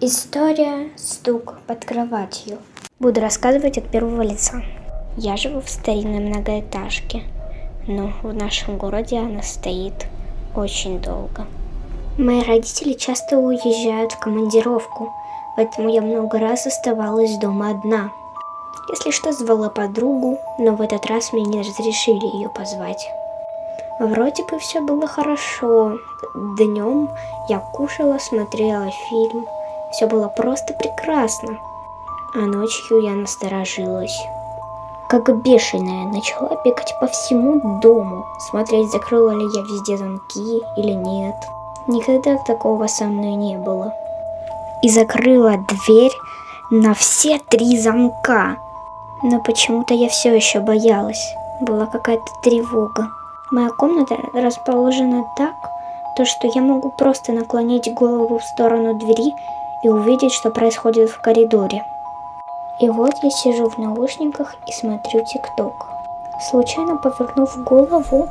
История «Стук под кроватью». Буду рассказывать от первого лица. Я живу в старинной многоэтажке, но в нашем городе она стоит очень долго. Мои родители часто уезжают в командировку, поэтому я много раз оставалась дома одна. Если что, звала подругу, но в этот раз мне не разрешили ее позвать. Вроде бы все было хорошо. Днем я кушала, смотрела фильм. Все было просто прекрасно. А ночью я насторожилась. Как бешеная начала бегать по всему дому, смотреть, закрыла ли я везде замки или нет. Никогда такого со мной не было. И закрыла дверь на все 3 замка. Но почему-то я все еще боялась. Была какая-то тревога. Моя комната расположена так, что я могу просто наклонить голову в сторону двери и увидеть, что происходит в коридоре. И вот я сижу в наушниках и смотрю ТикТок. Случайно повернув голову,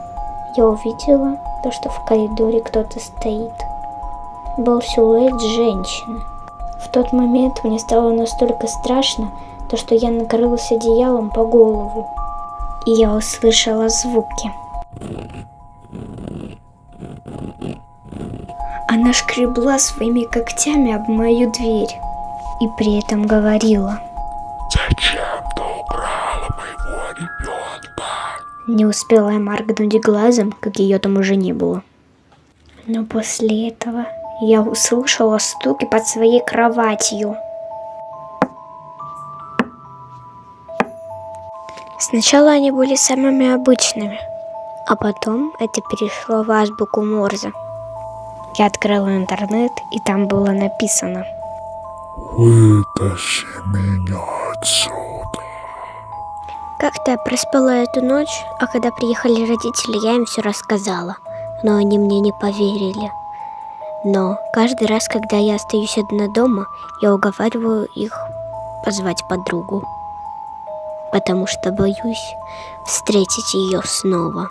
я увидела что в коридоре кто-то стоит. Был силуэт женщины. В тот момент мне стало настолько страшно, что я накрылась одеялом по голову. И я услышала звуки. Она шкребла своими когтями об мою дверь и при этом говорила: «Зачем ты украла моего ребенка?» Не успела я моргнуть глазом, как ее там уже не было. Но после этого я услышала стуки под своей кроватью. Сначала они были самыми обычными, а потом это перешло в азбуку Морзе. Я открыла интернет, и там было написано: «Вытащи меня отсюда». Как-то я проспала эту ночь, а когда приехали родители, я им все рассказала, но они мне не поверили. Но каждый раз, когда я остаюсь одна дома, я уговариваю их позвать подругу, потому что боюсь встретить ее снова.